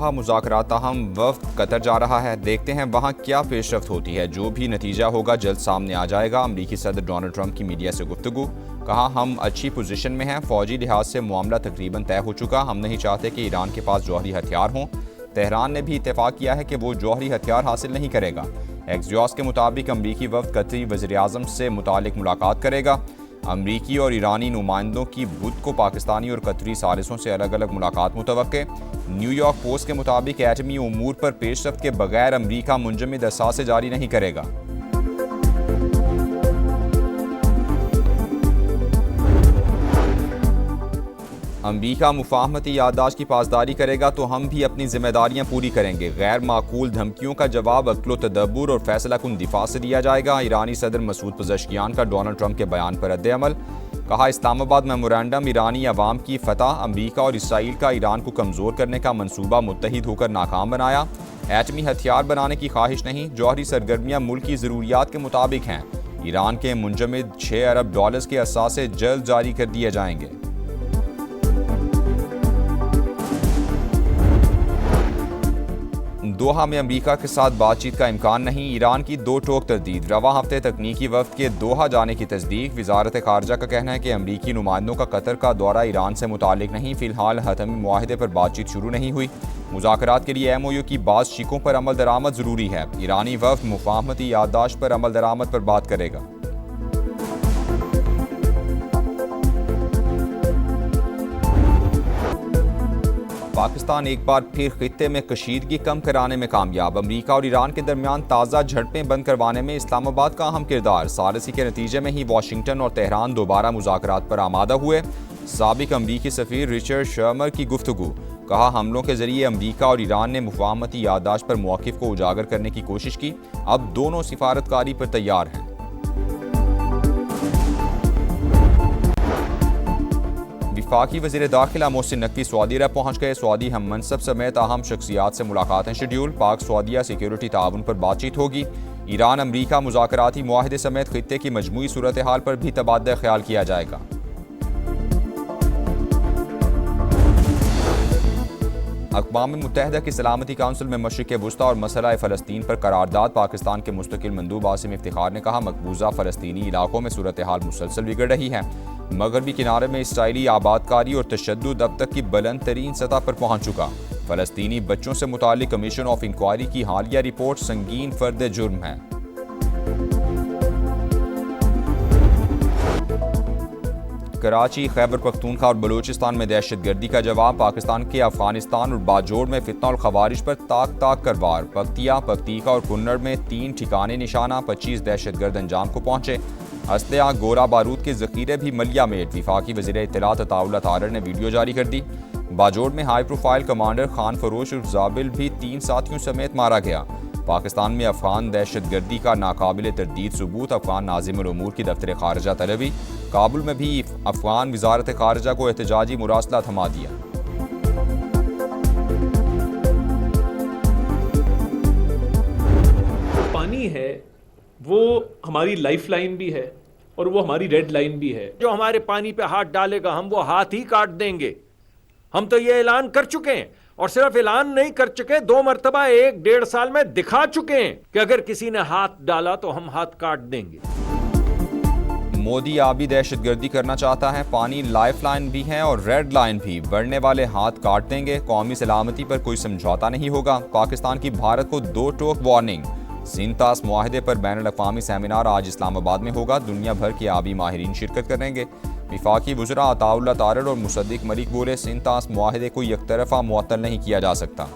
कहा मुज़ाकरात ताहम वफ़द कतर जा रहा है, देखते हैं वहाँ क्या पेशरफ्त होती है। जो भी नतीजा होगा जल्द सामने आ जाएगा। अमरीकी सदर डोनाल्ड ट्रंप की मीडिया से गुफ्तगू, कहा हम अच्छी पोजीशन में हैं, फ़ौजी लिहाज से मामला तकरीबन तय हो चुका। हम नहीं चाहते कि ईरान के पास जौहरी हथियार हों। तेहरान ने भी इत्तेफाक किया है कि वो जौहरी हथियार हासिल नहीं करेगा। एक्सियोस के मुताबिक अमरीकी वफ़द कतरी वज़ीर-ए-आज़म से मुतालिक मुलाकात करेगा। अमरीकी और ईरानी नुमाइंदों की बुध को पाकिस्तानी और कतरी सालिसों से अलग अलग मुलाकात मुतवक्के। न्यूयॉर्क पोस्ट के मुताबिक एटमी उमूर पर पेशरफ्त के बगैर अमरीका मुंजमद असासे जारी नहीं करेगा। अमरीका मुफाहमती याददाश्त की पासदारी करेगा तो हम भी अपनी जिम्मेदारियां पूरी करेंगे। गैर माकूल धमकियों का जवाब अक्ल तदब्बुर और फैसला कुन दिफा से दिया जाएगा। ईरानी सदर मसूद पज़ेश्कियान का डोनाल्ड ट्रंप के बयान पर रद्द-ए-अमल, कहा इस्लामाबाद मेमोरेंडम ईरानी अवाम की फतह, अमरीका और इसराइल का ईरान को कमज़ोर करने का मनसूबा मुत्तहिद होकर नाकाम बनाया। एटमी हथियार बनाने की ख्वाहिश नहीं, जौहरी सरगर्मियाँ मुल्क की ज़रूरियात के मुताबिक हैं। ईरान के मुंजमद $6 अरब के असासे जल्द जारी कर दिए जाएंगे। दोहा में अमरीका के साथ बातचीत का इम्कान नहीं, ईरान की दो टोक तरदीद। रवा हफ्ते तकनीकी वफ़द के दोहा जाने की तस्दीक। वज़ारत ख़ारजा का कहना है कि अमरीकी नुमाइंदों का कतर का दौरा ईरान से मुतालिक नहीं। फ़िलहाल हतमी मुआहदे पर बातचीत शुरू नहीं हुई। मुज़ाकरात के लिए MOU की बाज़ शिकों पर अमल दरामद ज़रूरी है। ईरानी वफ़द मुफाहमती याददाश्त पर अमल दरामद पर बात करेगा। पाकिस्तान एक बार फिर खित्ते में कशीदगी कम कराने में कामयाब। अमरीका और ईरान के दरमियान ताज़ा झड़पें बंद करवाने में इस्लामाबाद का अहम किरदार। सालिसी के नतीजे में ही वाशिंगटन और तेहरान दोबारा मुज़ाकरात पर आमादा हुए। साबिक अमरीकी सफ़ीर रिचर्ड शर्मर की गुफ्तगू, कहा हमलों के जरिए अमरीका और ईरान ने मुफाहमती याददाश्त पर मौक़िफ़ को उजागर करने की कोशिश की। अब दोनों सिफारतकारी पर तैयार हैं। वफाकी वज़ीर दाखिला मोहसिन नकवी सऊदी अरब पहुँच गए। सऊदी हम मनसब समेत अहम शख्सियात से मुलाकातें शेड्यूल। पाक सऊदिया सिक्योरिटी ताउन पर बातचीत होगी। ईरान अमरीका मुज़ाकराती मुआहदे समेत खित्ते की मजमूई सूरत हाल पर भी तबादला ख्याल किया जाएगा। अक़वाम मुत्तहिदा की सलामती काउंसिल में मशरिक़ वुस्ता और मसला फ़लस्तीन पर करारदाद। पाकिस्तान के मुस्तकिल मंदूब आसिम इफ्तिखार ने कहा मकबूजा फ़लस्तीनी इलाकों में सूरत हाल मुसलसल बिगड़ रही है। मगरबी किनारे में इसराइली आबादकारी और तशद्दुद अब तक की बुलंद तरीन सतह पर पहुँच चुका। फ़लस्तीनी बच्चों से मुतालिक कमीशन ऑफ इंक्वायरी की हालिया रिपोर्ट संगीन फ़र्द जुर्म है। कराची, खैबर पख्तूनख्वा और बलूचिस्तान में दहशतगर्दी का जवाब। पाकिस्तान के अफगानिस्तान और बाजोड़ में फितना और खवारिश पर ताक कर वार। पख्तिया, पख्तीका और कुन्नड़ में 3 ठिकाने निशाना। 25 दहशतगर्द अंजाम को पहुंचे। असलहा, गोला बारूद के ज़ख़ीरे भी मलिया मेट। वफाकी वज़ीर इत्तलात अताउल्लाह तारर ने वीडियो जारी कर दी। बाजोड़ में हाई प्रोफाइल कमांडर खान फरोश उर्फ ज़ाबिल भी 3 साथियों समेत मारा गया। पाकिस्तान में अफगान दहशतगर्दी का नाकाबिल तरदीद सबूत। अफगान नाज़िमुल उमूर की दफ्तर ख़ारजा तलबी। काबुल में भी अफगान वज़ारत ख़ारजा को एहतजाजी मुरासला थमा दिया। पानी है वो हमारी लाइफ लाइन भी है और वो हमारी रेड लाइन भी है। जो हमारे पानी पे हाथ डालेगा हम वो हाथ ही काट देंगे। हम तो ये ऐलान कर चुके हैं और सिर्फ ऐलान नहीं कर चुके, 2 मरतबा 1-1.5 साल में दिखा चुके हैं कि अगर किसी ने हाथ डाला तो हम हाथ काट देंगे। मोदी आबी दहशतगर्दी करना चाहता है। पानी लाइफ लाइन भी है और रेड लाइन भी। बढ़ने वाले हाथ काट देंगे। कौमी सलामती पर कोई समझौता नहीं होगा। पाकिस्तान की भारत को 2 टोक वार्निंग। सिंतास मुआहदे पर बैनुल-अक़वामी सेमिनार आज इस्लामाबाद में होगा। दुनिया भर के आबी माहिरीन शिरकत करेंगे। वफाकी वज़रा अताउल्लाह तारर और मुसद्दिक मलिक बोले सिंतास मुआहदे को यकतरफ़ा मुअत्तल नहीं किया जा सकता।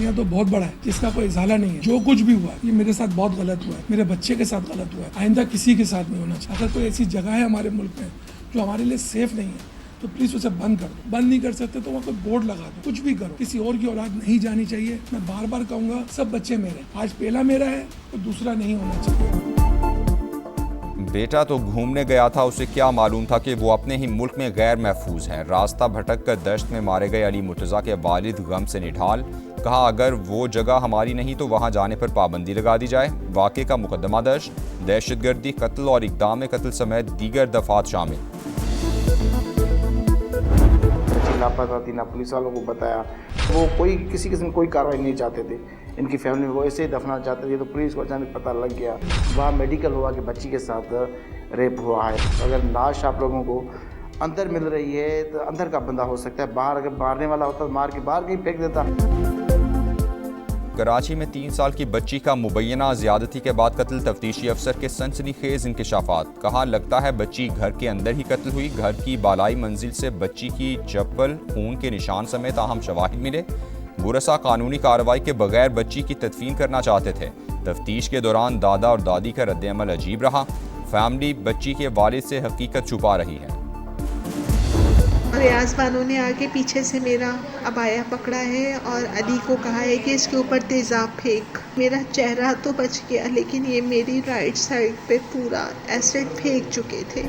तो बहुत बड़ा है जिसका कोई इजाला नहीं है। जो कुछ भी हुआ ये मेरे साथ बहुत गलत हुआ है, मेरे बच्चे के साथ गलत हुआ है, आइंदा किसी के साथ नहीं होना चाहिए। अगर कोई ऐसी जगह है हमारे मुल्क में जो हमारे लिए सेफ नहीं है तो प्लीज उसे बंद कर दो। बंद नहीं कर सकते तो वहाँ कोई बोर्ड लगा दो, कुछ भी करो। किसी और की औलाद नहीं जानी चाहिए। मैं बार बार कहूँगा सब बच्चे मेरे, आज पहला मेरा है तो दूसरा नहीं होना चाहिए। बेटा तो घूमने गया था, उसे क्या मालूम था कि वो अपने ही मुल्क में गैर महफूज है। रास्ता भटक कर दश्त में मारे गए अली मुर्तज़ा के वालिद गम से निढाल। कहा अगर वो जगह हमारी नहीं तो वहाँ जाने पर पाबंदी लगा दी जाए। वाक़े का मुकदमा दर्ज। दहशतगर्दी, कत्ल और इक़दाम कत्ल समेत दीगर दफ़ात शामिल। लापता थी, ना पुलिस वालों को बताया। वो कोई किसी किस्म की कोई कार्रवाई नहीं चाहते थे। इनकी फैमिली में वो ऐसे ही दफना चाहते थे, तो पुलिस को अचानक पता लग गया। वहाँ मेडिकल हुआ कि बच्ची के साथ रेप हुआ है। अगर लाश आप लोगों को अंदर मिल रही है तो अंदर का बंदा हो सकता है, बाहर अगर मारने वाला होता तो मार के बाहर कहीं फेंक देता। कराची में 3 साल की बच्ची का मुबैना ज्यादती के बाद कत्ल, तफ्तीशी अफसर के सनसनीखेज इंकशाफात। कहा लगता है बच्ची घर के अंदर ही कत्ल हुई। घर की बालाई मंजिल से बच्ची की चप्पल, खून के निशान समेत अहम शवाहिद मिले। गुरसा कानूनी कार्रवाई के बगैर बच्ची की तदफीन करना चाहते थे। तफ्तीश के दौरान दादा और दादी का रद्द-ए-अमल अजीब रहा। फैमिली बच्ची के वालिद से हकीकत छुपा रही है। रियाज बानो ने आगे पीछे से मेरा अबाया पकड़ा है और अली को कहा है कि इसके ऊपर तेज़ाब फेंक। मेरा चेहरा तो बच गया, लेकिन ये मेरी राइट साइड पे पूरा एसिड फेंक चुके थे।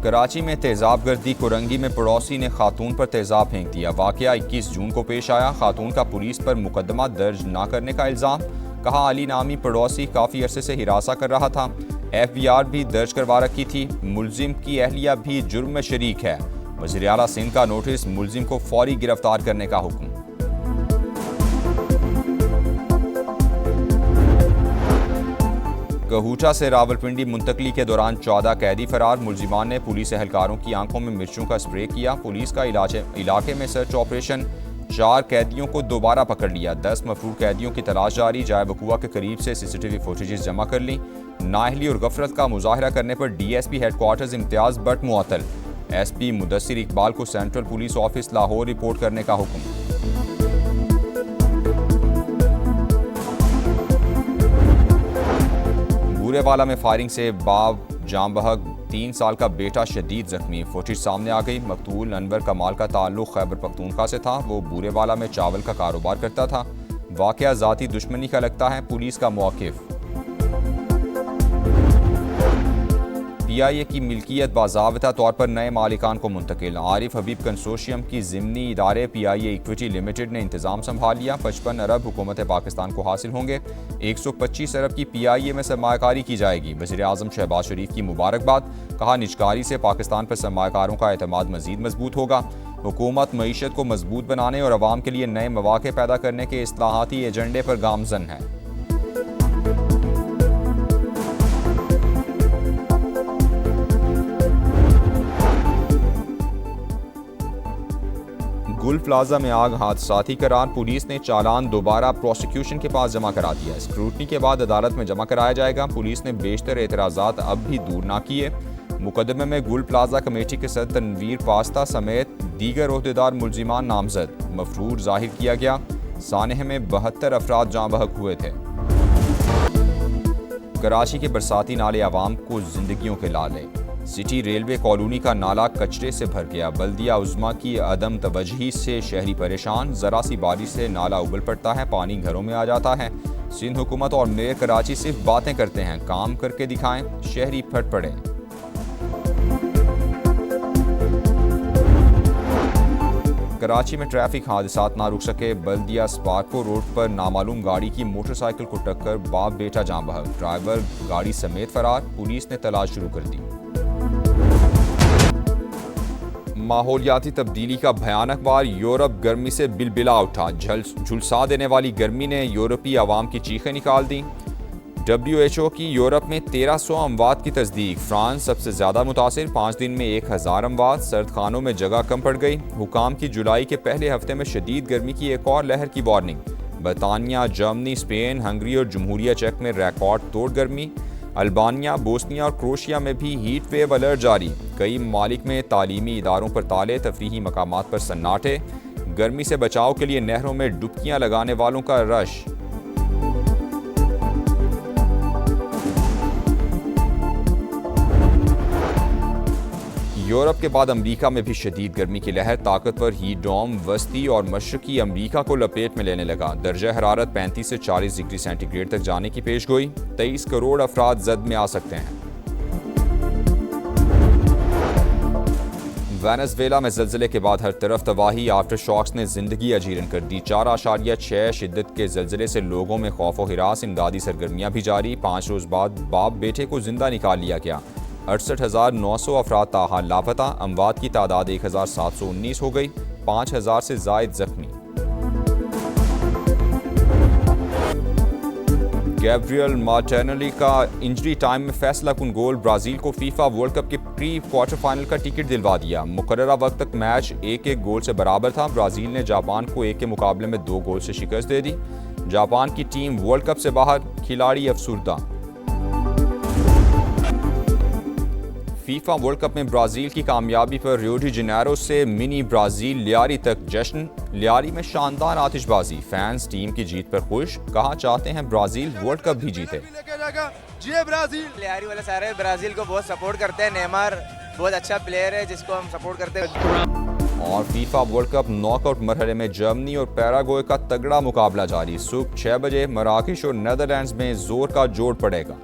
कराची में तेज़ाब गर्दी, कुरंगी में पड़ोसी ने खातून पर तेज़ाब फेंक दिया। वाकया 21 जून को पेश आया। खातून का पुलिस पर मुकदमा दर्ज न करने का इल्ज़ाम। कहा अली नामी पड़ोसी काफ़ी अरसे से हिरासा कर रहा था। FBR भी दर्ज करवा रखी थी। मुलजिम की अहलिया भी जुर्म में शरीक है। वज़ीर आला सिंध का नोटिस, मुलजिम को फौरी गिरफ्तार करने का हुक्म। कहूटा से रावलपिंडी मुंतकली के दौरान 14 कैदी फरार। मुलजिमान ने पुलिस एहलकारों की आंखों में मिर्चों का स्प्रे किया। पुलिस का इलाके में सर्च ऑपरेशन। 4 कैदियों को दोबारा पकड़ लिया। 10 मफरूर कैदियों की तलाश जारी। जाए वकुआ के करीब से CCTV फुटेजेस जमा कर ली। नाअहली और गफलत का मुजाहरा करने पर DSP हेडक्वार्टर्स इम्तियाज बट मुअत्तल। SP मुदस्सिर इकबाल को central police office Lahore report करने का हुक्म। बूरेवाला में फायरिंग से बाप जाम बहक, 3 साल का बेटा शदीद जख्मी। फुटेज सामने आ गई। मकतूल अनवर कमाल का ताल्लुक खैबर पख्तूनख्वा से था। वो बूरेवाला में चावल का कारोबार करता था। वाकया ज़ाती दुश्मनी का लगता है। पुलिस का मौक़िफ़। PIA की मिल्कियत बाज़ाबिता तौर पर नए मालिकान को मुंतकिल। आरिफ हबीब कंसोर्शियम की ज़िमनी इदारे PIA इक्विटी लिमिटेड ने इंतज़ाम संभाल लिया। 55 अरब हुकूमत पाकिस्तान को हासिल होंगे। 125 अरब की PIA में सरमायाकारी की जाएगी। वज़ीर आज़म शहबाज शरीफ की मुबारकबाद। कहा निजकारी से पाकिस्तान पर सरमायाकारों का एतमाद मज़ीद मजबूत होगा। हुकूमत मईशत को मजबूत बनाने और अवाम के लिए नए मौक़े पैदा करने के इस्लाहाती एजेंडे पर गामज़न है। गुल प्लाजा में आग हादसाती करार। पुलिस ने चालान दोबारा प्रोसिक्यूशन के पास जमा करा दिया। स्क्रूटनी के बाद अदालत में जमा कराया जाएगा। पुलिस ने बेशतर एतराज़ात अब भी दूर ना किए। मुकदमे में गुल प्लाजा कमेटी के सदर तनवीर पास्ता समेत दीगर ओहदेदार मुलजिमान नामजद। मफरूर जाहिर किया गया। सानह में 72 अफराद जाँ बहक हुए थे। कराची के बरसाती नाले आवाम को जिंदगियों के लाले। सिटी रेलवे कॉलोनी का नाला कचरे से भर गया। बल्दिया उज़्मा की अदम तवज्ही से शहरी परेशान। ज़रा सी बारिश से नाला उबल पड़ता है, पानी घरों में आ जाता है। सिंध हुकूमत और मेयर कराची सिर्फ बातें करते हैं, काम करके दिखाएं। शहरी फट पड़े। कराची में ट्रैफिक हादसात ना रुक सके। बल्दिया स्पार्को रोड पर नामालूम गाड़ी की मोटरसाइकिल को टक्कर, बाप बेटा जाँ बहक। ड्राइवर गाड़ी समेत फरार। पुलिस ने तलाश शुरू कर दी। माहौलियाती तब्दीली का भयानक वार। यूरोप गर्मी से बिलबिला उठा। झुलसा देने वाली गर्मी ने यूरोपीय आवाम की चीखें निकाल दी। WHO की यूरोप में 1300 अमवात की तस्दीक। फ्रांस सबसे ज़्यादा मुतासिर, 5 दिन में 1000 अमवात। सर्द खानों में जगह कम पड़ गई। हुकाम की जुलाई के पहले हफ्ते में शदीद गर्मी की एक और लहर की वार्निंग। बरतानिया, जर्मनी, स्पेन, हंगरी और जमहूरिया चेक में रिकॉर्ड तोड़ गर्मी। अल्बानिया, बोस्निया और क्रोशिया में भी हीट वेव अलर्ट जारी। कई ममालिक में तालीमी इदारों पर ताले, तफरीही मकामात पर सन्नाटे। गर्मी से बचाव के लिए नहरों में डुबकियां लगाने वालों का रश। यूरोप के बाद अमरीका में भी शदीद गर्मी की लहर। ताकतवर हीट डोम वस्ती और मशरकी अमरीका को लपेट में लेने लगा। दर्जा हरारत 35 से 40 डिग्री सेंटीग्रेड तक जाने की पेशगोई। 23 करोड़ अफराद जद में आ सकते हैं। वेनेजुएला में ज़लज़ले के बाद हर तरफ तबाही। आफ्टर शॉक्स ने जिंदगी अजीरन कर दी। 4.6 शिद्दत के ज़लज़ले से लोगों में खौफ व हिरास। इमदादी सरगर्मियां भी जारी। 5 रोज़ बाद बाप बेटे को जिंदा निकाल लिया गया। 68,900 अफराद ताहाल लापता, अमवात की तादाद 1,719 हो गई, 5,000 से जायद जख्मी। गैब्रियल मार्टिनेली का इंजरी टाइम में फैसला कुन गोल ब्राज़ील को फीफा वर्ल्ड कप के प्री क्वार्टर फाइनल का टिकट दिलवा दिया। मुकर्ररा वक्त तक मैच 1-1 गोल से बराबर था। ब्राज़ील ने जापान को 1 के मुकाबले में 2 गोल से शिकस्त दे दी। जापान की टीम वर्ल्ड कप से बाहर, खिलाड़ी अफसुर्दा। फीफा वर्ल्ड कप में ब्राज़ील की कामयाबी पर रियो डी जेनेरो से मिनी ब्राज़ील लियारी तक जश्न। लियारी में शानदार आतिशबाजी, फैंस टीम की जीत पर खुश, कहा चाहते हैं ब्राज़ील वर्ल्ड कप भी जीते। लियारी वाले सारे ब्राज़ील को बहुत सपोर्ट करते हैं। नेमार बहुत अच्छा प्लेयर है जिसको हम सपोर्ट करते हैं। और फीफा वर्ल्ड कप नॉकआउट मरहले में जर्मनी और पैराग्वे का तगड़ा मुकाबला जारी। सुबह 6 बजे मराकेश और नेदरलैंड्स में जोर का जोड़ पड़ेगा।